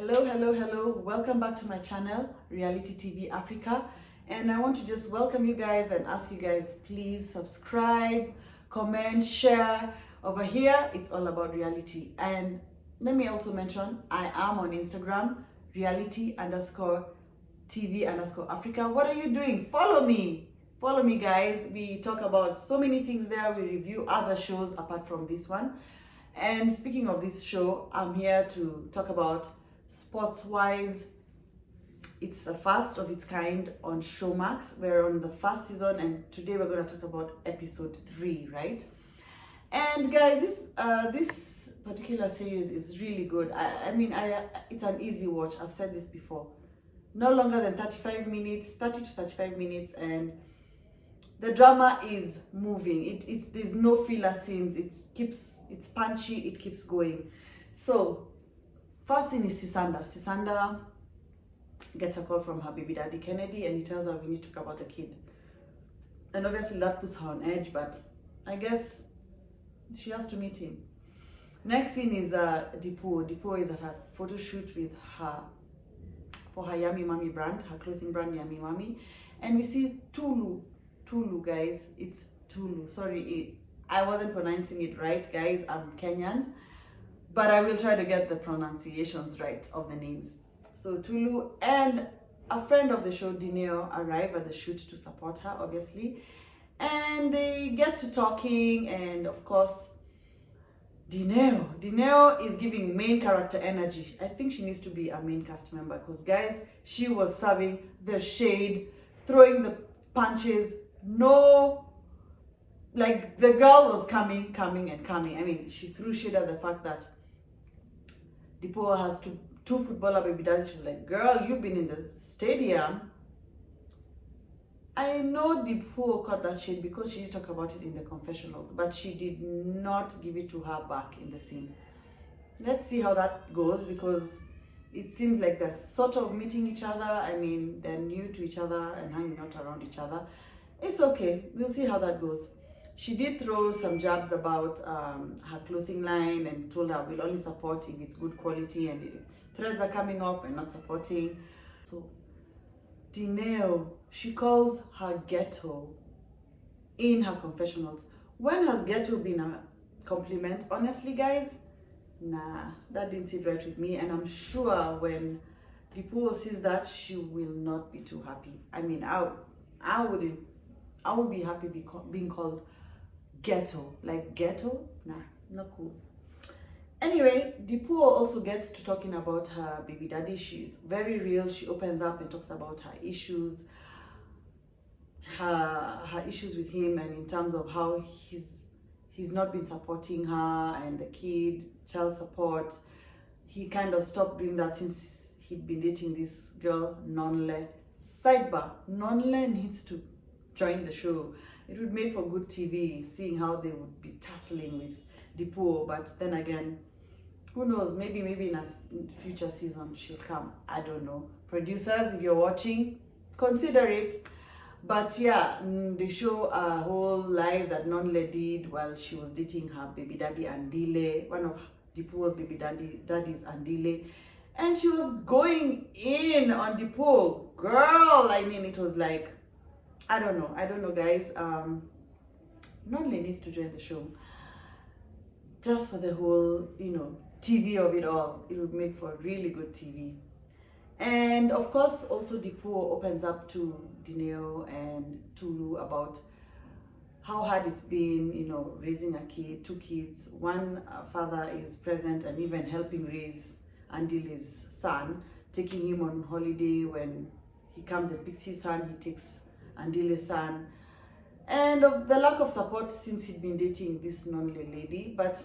Hello. Welcome back to my channel, Reality TV Africa. And I want to just welcome you guys and ask you guys, please subscribe, comment, share. Over here, it's all about reality. And let me also mention, I am on Instagram, reality_TV_Africa. What are you doing? Follow me. Follow me, guys. We talk about so many things there. We review other shows apart from this one. And speaking of this show, I'm here to talk about Sports Wives. It's the first of its kind on Showmax. We're on the first season, and today we're going to talk about episode 3, right? And guys, this particular series is really good. I mean, it's an easy watch. I've said this before. No longer than 35 minutes, 30 to 35 minutes, and the drama is moving. There's no filler scenes. It's punchy. It keeps going. So first thing is Sisanda. Sisanda gets a call from her baby daddy Kennedy, and he tells her we need to talk about the kid. And obviously that puts her on edge, but I guess she has to meet him. Next scene is Dipo. Dipo is at a photo shoot with for her Yummy Mommy brand, her clothing brand Yummy Mommy, and we see Tulu, guys. It's Tulu. Sorry, I wasn't pronouncing it right, guys. I'm Kenyan, but I will try to get the pronunciations right of the names. So Tulu and a friend of the show, Dineo, arrive at the shoot to support her, obviously. And they get to talking, and of course, Dineo is giving main character energy. I think she needs to be a main cast member because, guys, she was serving the shade, throwing the punches. No, like the girl was coming. I mean, she threw shade at the fact that Dipo has two footballer baby daddies. She was like, girl, you've been in the stadium. I know Dipo caught that shade because she did talk about it in the confessionals, but she did not give it to her back in the scene. Let's see how that goes, because it seems like they're sort of meeting each other. I mean, they're new to each other and hanging out around each other. It's okay. We'll see how that goes. She did throw some jabs about her clothing line and told her we'll only support if it's good quality, and if threads are coming up and not supporting. So Dineo, she calls her ghetto in her confessionals. When has ghetto been a compliment? Honestly, guys, nah, that didn't sit right with me, and I'm sure when Dipo sees that, she will not be too happy. I mean, I would be happy being called ghetto. Like ghetto? Nah, not cool. Anyway, Dipo also gets to talking about her baby daddy. She's very real. She opens up and talks about her issues, her issues with him, and in terms of how he's not been supporting her and the kid, child support. He kind of stopped doing that since he'd been dating this girl, Nonle. Sidebar, Nonle needs to join the show. It would make for good TV, seeing how they would be tussling with Dipo. But then again, who knows, maybe in a future season she'll come. I don't know. Producers, if you're watching, consider it. But yeah, they show a whole live that Nonle did while she was dating her baby daddy Andile, one of Dipo's baby daddies Andile. And she was going in on Dipo. Girl, I mean, it was like, I don't know, guys. Nonle needs to join the show. Just for the whole, TV of it all. It would make for really good TV. And of course, also Dipo opens up to Dineo and Tulu about how hard it's been, raising two kids. One father is present and even helping raise Andile's son, taking him on holiday. When he comes and picks his son, he takes Andile's son. And of the lack of support since he'd been dating this Nonle lady. But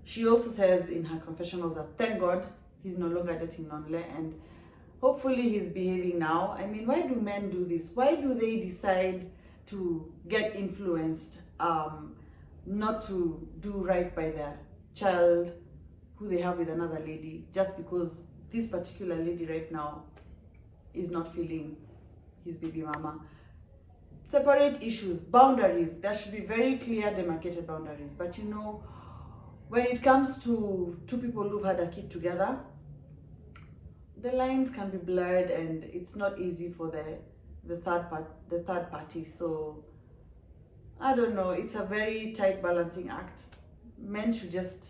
she also says in her confessionals that thank God he's no longer dating Nonle, and hopefully he's behaving now. I mean, why do men do this? Why do they decide to get influenced not to do right by their child who they have with another lady, just because this particular lady right now is not feeling his baby mama? Separate issues, boundaries. There should be very clear demarcated boundaries. But when it comes to two people who've had a kid together, the lines can be blurred, and it's not easy for the third party. So I don't know, it's a very tight balancing act. Men should just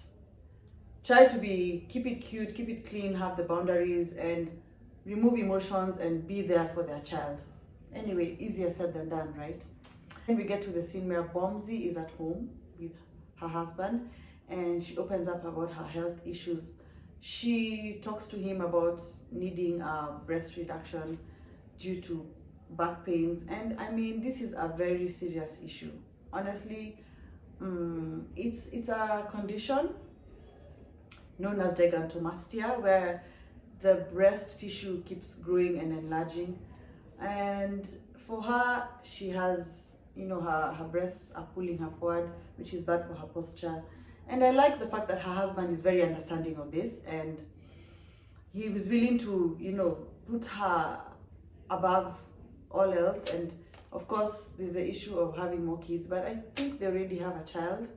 try to keep it cute, keep it clean, have the boundaries, and remove emotions and be there for their child. Anyway, easier said than done, right? Then we get to the scene where Bomzi is at home with her husband, and she opens up about her health issues. She talks to him about needing a breast reduction due to back pains, and I mean, this is a very serious issue. Honestly, it's a condition known as gigantomastia, where the breast tissue keeps growing and enlarging, and for her, she has, you know, her breasts are pulling her forward, which is bad for her posture. And I like the fact that her husband is very understanding of this, and he was willing to, you know, put her above all else. And of course, there's the issue of having more kids, but I think they already have a child.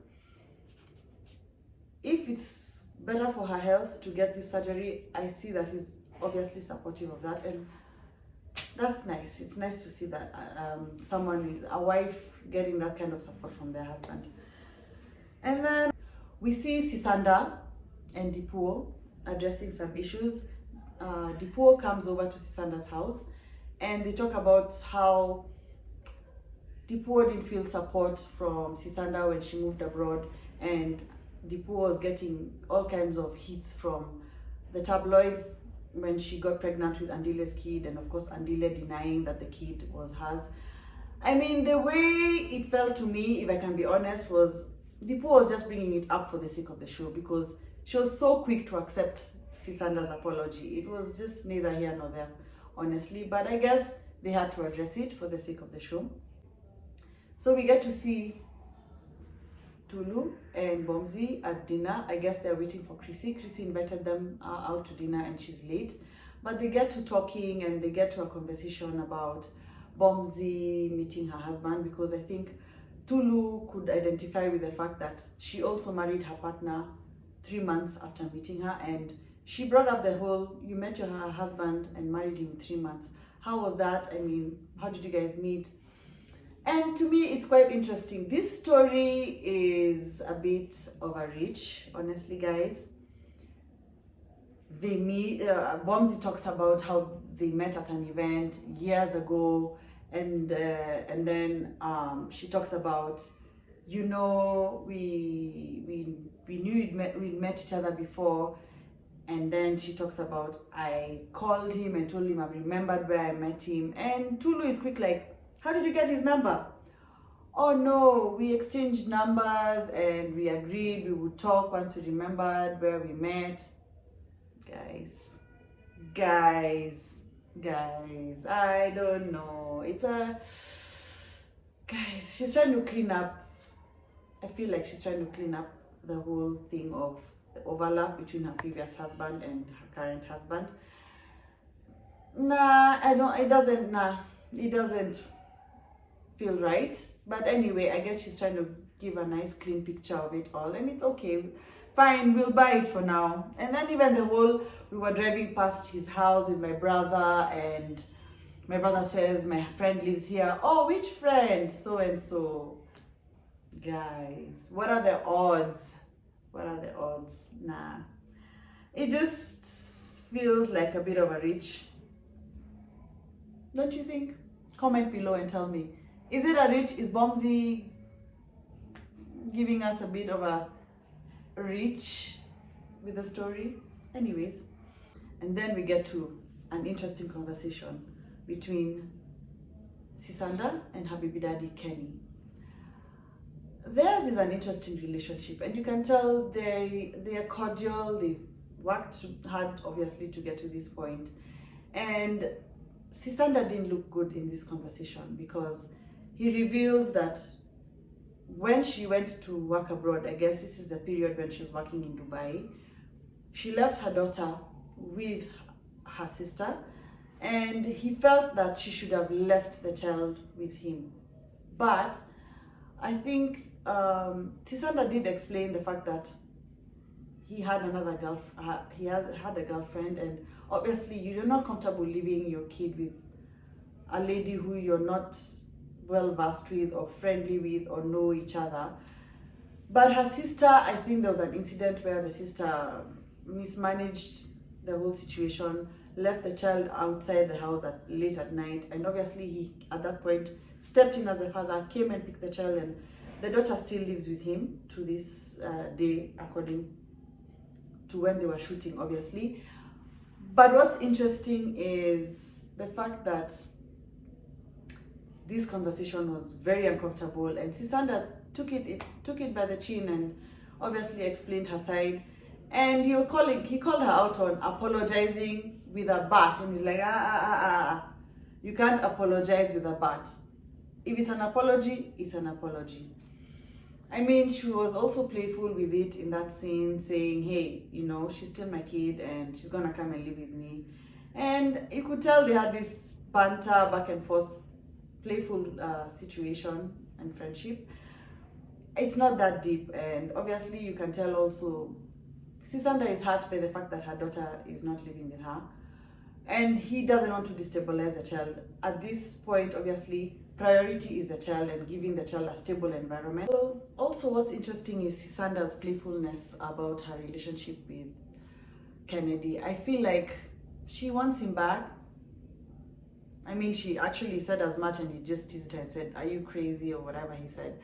If it's better for her health to get this surgery, I see that he's obviously supportive of that, and that's nice. It's nice to see that a wife getting that kind of support from their husband. And then we see Sisanda and Dipuo addressing some issues. Dipuo comes over to Sisanda's house, and they talk about how Dipuo didn't feel support from Sisanda when she moved abroad, and Dipuo was getting all kinds of hits from the tabloids when she got pregnant with Andile's kid, and of course Andile denying that the kid was hers. I mean, the way it felt to me, if I can be honest, was Dipuo was just bringing it up for the sake of the show, because she was so quick to accept Sisanda's apology. It was just neither here nor there, honestly, but I guess they had to address it for the sake of the show. So we get to see Tulu and Bomzi at dinner. I guess they're waiting for Chrissy. Chrissy invited them out to dinner, and she's late. But they get to talking, and they get to a conversation about Bomzi meeting her husband, because I think Tulu could identify with the fact that she also married her partner 3 months after meeting her, and she brought up the whole, you met your husband and married him in 3 months. How was that? I mean, how did you guys meet? And to me, it's quite interesting. This story is a bit of a reach, honestly, guys. They meet, Bomzi talks about how they met at an event years ago, and then she talks about, you know, we knew we'd met each other before, and then she talks about, I called him and told him I remembered where I met him, and Tulu is quick like, how did you get his number? Oh no, we exchanged numbers and we agreed we would talk once we remembered where we met. Guys, I don't know. Guys, she's trying to clean up. I feel like she's trying to clean up the whole thing of the overlap between her previous husband and her current husband. It doesn't feel right. But anyway, I guess she's trying to give a nice clean picture of it all, and it's okay. Fine, we'll buy it for now. And then even we were driving past his house with my brother, and my brother says, my friend lives here. Oh, which friend? So and so. Guys, what are the odds? Nah. It just feels like a bit of a reach. Don't you think? Comment below and tell me. Is it a reach? Is Bomzi giving us a bit of a reach with the story? Anyways, and then we get to an interesting conversation between Sisanda and her baby daddy Kenny. Theirs is an interesting relationship, and you can tell they are cordial. They've worked hard, obviously, to get to this point. And Sisanda didn't look good in this conversation, because he reveals that when she went to work abroad, I guess this is the period when she was working in Dubai, she left her daughter with her sister, and he felt that she should have left the child with him. But I think Sisanda did explain the fact that he had a girlfriend, and Obviously, you're not comfortable leaving your kid with a lady who you're not well versed with or friendly with or know each other. But her sister, I think there was an incident where the sister mismanaged the whole situation, left the child outside the house late at night, and obviously he, at that point, stepped in as a father, came and picked the child, and the daughter still lives with him to this day, according to when they were shooting, obviously. But what's interesting is the fact that this conversation was very uncomfortable, and Sisanda took it by the chin and obviously explained her side. And he called her out on apologizing with a bat, and he's like, you can't apologize with a bat. If it's an apology, it's an apology. I mean, she was also playful with it in that scene, saying, hey, you know, she's still my kid and she's gonna come and live with me. And you could tell they had this banter, back and forth, playful situation and friendship. It's not that deep, and obviously you can tell also Sisanda is hurt by the fact that her daughter is not living with her, and he doesn't want to destabilize the child. At this point, obviously, priority is the child and giving the child a stable environment. So also what's interesting is Sisanda's playfulness about her relationship with Kennedy. I feel like she wants him back. I mean, she actually said as much, and he just teased her and said, are you crazy, or whatever he said.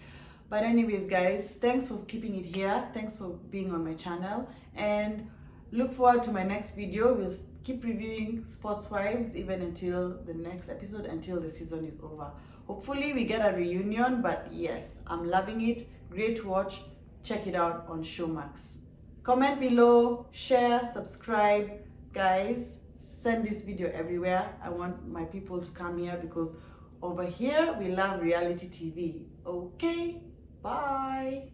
But anyways, guys, thanks for keeping it here. Thanks for being on my channel, and look forward to my next video. We'll keep reviewing Sports Wives even until the next episode, until the season is over. Hopefully we get a reunion, but yes, I'm loving it. Great to watch. Check it out on Showmax. Comment below, share, subscribe. Guys, send this video everywhere. I want my people to come here, because over here we love reality TV. Okay, bye.